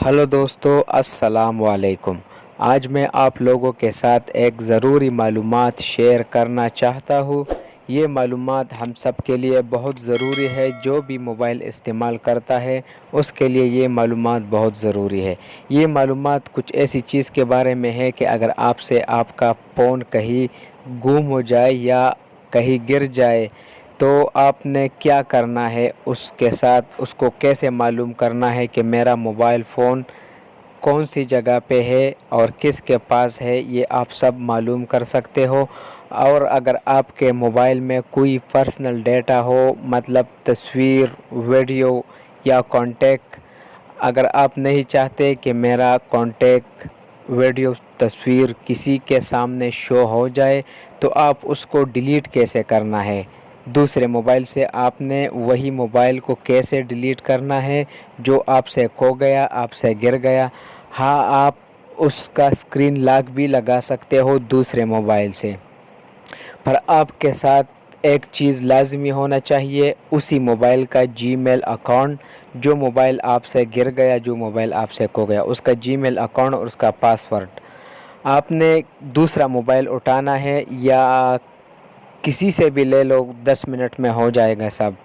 Hello दोस्तों, अस्सलाम वालेकुम। आज मैं आप लोगों के साथ एक ज़रूरी मालूमात शेयर करना चाहता हूँ। ये मालूमात हम सब के लिए बहुत ज़रूरी है। जो भी मोबाइल इस्तेमाल करता है उसके लिए ये मालूमात बहुत ज़रूरी है। ये मालूमात कुछ ऐसी चीज़ के बारे में है कि अगर आपसे आपका फ़ोन कहीं गुम हो जाए या कहीं गिर जाए तो आपने क्या करना है, उसके साथ उसको कैसे मालूम करना है कि मेरा मोबाइल फ़ोन कौन सी जगह पे है और किसके पास है, ये आप सब मालूम कर सकते हो। और अगर आपके मोबाइल में कोई पर्सनल डेटा हो, मतलब तस्वीर, वीडियो या कॉन्टैक्ट, अगर आप नहीं चाहते कि मेरा कॉन्टैक्ट, वीडियो, तस्वीर किसी के सामने शो हो जाए, तो आप उसको डिलीट कैसे करना है, दूसरे मोबाइल से आपने वही मोबाइल को कैसे डिलीट करना है जो आपसे खो गया, आपसे गिर गया। हाँ, आप उसका स्क्रीन लॉक भी लगा सकते हो दूसरे मोबाइल से, पर आपके साथ एक चीज़ लाजमी होना चाहिए, उसी मोबाइल का जीमेल अकाउंट। जो मोबाइल आपसे गिर गया, जो मोबाइल आपसे खो गया, उसका जीमेल अकाउंट और उसका पासवर्ड आपने दूसरा मोबाइल उठाना है या किसी से भी ले लो, 10 मिनट में हो जाएगा सब।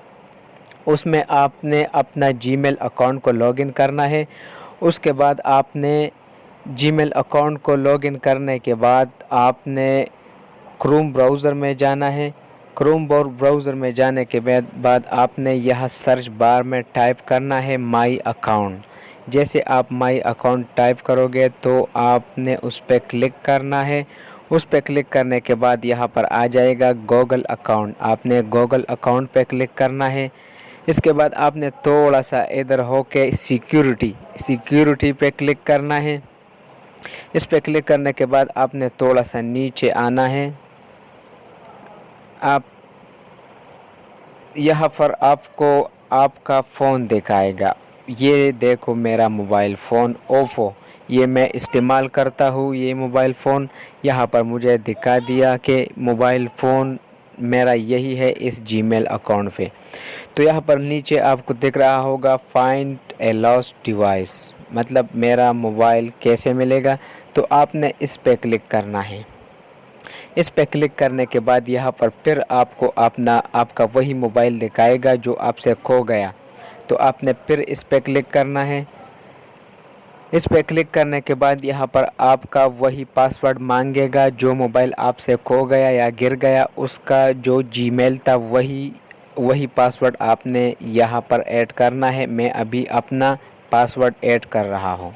उसमें आपने अपना जीमेल अकाउंट को लॉगिन करना है। उसके बाद आपने जीमेल अकाउंट को लॉगिन करने के बाद आपने क्रोम ब्राउज़र में जाना है। क्रोम ब्राउज़र में जाने के बाद आपने यह सर्च बार में टाइप करना है माई अकाउंट। जैसे आप माई अकाउंट टाइप करोगे तो आपने उस पर क्लिक करना है। उस पर क्लिक करने के बाद यहाँ पर आ जाएगा गूगल अकाउंट। आपने गूगल अकाउंट पे क्लिक करना है। इसके बाद आपने थोड़ा सा इधर होके सिक्योरिटी पे क्लिक करना है। इस पे क्लिक करने के बाद आपने थोड़ा सा नीचे आना है। आप यहाँ पर आपको आपका फ़ोन दिखाएगा। ये देखो, मेरा मोबाइल फ़ोन ओप्पो, ये मैं इस्तेमाल करता हूँ। ये मोबाइल फ़ोन यहाँ पर मुझे दिखा दिया कि मोबाइल फ़ोन मेरा यही है इस जीमेल अकाउंट पे। तो यहाँ पर नीचे आपको दिख रहा होगा फाइंड ए लॉस्ट डिवाइस, मतलब मेरा मोबाइल कैसे मिलेगा। तो आपने इस पे क्लिक करना है। इस पे क्लिक करने के बाद यहाँ पर फिर आपको आपका वही मोबाइल दिखाएगा जो आपसे खो गया। तो आपने फिर इस पे क्लिक करना है। इस पे क्लिक करने के बाद यहाँ पर आपका वही पासवर्ड मांगेगा। जो मोबाइल आपसे खो गया या गिर गया उसका जो जीमेल था वही पासवर्ड आपने यहाँ पर ऐड करना है। मैं अभी अपना पासवर्ड ऐड कर रहा हूँ।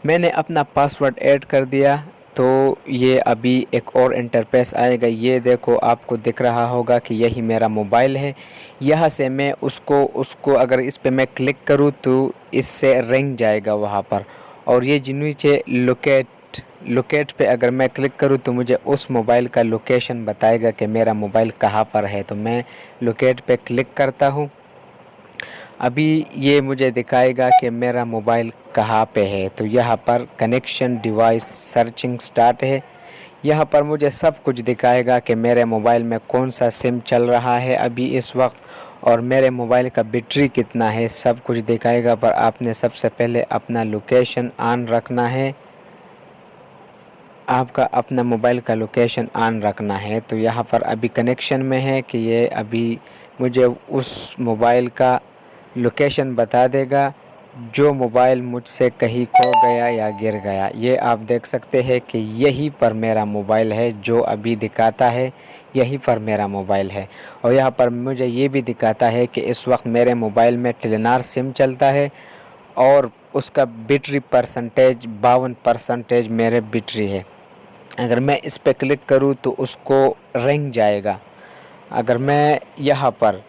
मैंने अपना पासवर्ड ऐड कर दिया। तो ये अभी एक और इंटरफेस आएगा। ये देखो, आपको दिख रहा होगा कि यही मेरा मोबाइल है। यहाँ से मैं उसको अगर इस पे मैं क्लिक करूँ तो इससे रिंग जाएगा वहाँ पर। और ये जो नीचे लोकेट पे अगर मैं क्लिक करूँ तो मुझे उस मोबाइल का लोकेशन बताएगा कि मेरा मोबाइल कहाँ पर है। तो मैं लोकेट पे क्लिक करता हूँ। अभी ये मुझे दिखाएगा कि मेरा मोबाइल कहाँ पे है। तो यहाँ पर कनेक्शन डिवाइस सर्चिंग स्टार्ट है। यहाँ पर मुझे सब कुछ दिखाएगा कि मेरे मोबाइल में कौन सा सिम चल रहा है अभी इस वक्त, और मेरे मोबाइल का बैटरी कितना है, सब कुछ दिखाएगा। पर आपने सबसे पहले अपना लोकेशन ऑन रखना है। आपका अपना मोबाइल का लोकेशन ऑन रखना है। तो यहाँ पर अभी कनेक्शन में है कि ये अभी मुझे उस मोबाइल का लोकेशन बता देगा जो मोबाइल मुझसे कहीं खो गया या गिर गया। ये आप देख सकते हैं कि यहीं पर मेरा मोबाइल है, जो अभी दिखाता है यहीं पर मेरा मोबाइल है। और यहाँ पर मुझे ये भी दिखाता है कि इस वक्त मेरे मोबाइल में टेलीनॉर सिम चलता है और उसका बैटरी परसेंटेज 52% मेरे बैटरी है। अगर मैं इस पर क्लिक करूँ तो उसको रिंग जाएगा। अगर मैं यहाँ पर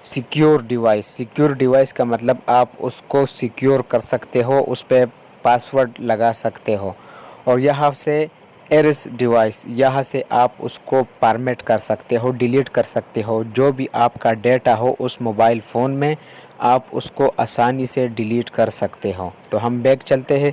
सिक्योर डिवाइस का मतलब आप उसको सिक्योर कर सकते हो, उस पर पासवर्ड लगा सकते हो। और यहाँ से एरिस डिवाइस, यहाँ से आप उसको परमिट कर सकते हो, डिलीट कर सकते हो। जो भी आपका डेटा हो उस मोबाइल फ़ोन में आप उसको आसानी से डिलीट कर सकते हो। तो हम बैक चलते हैं।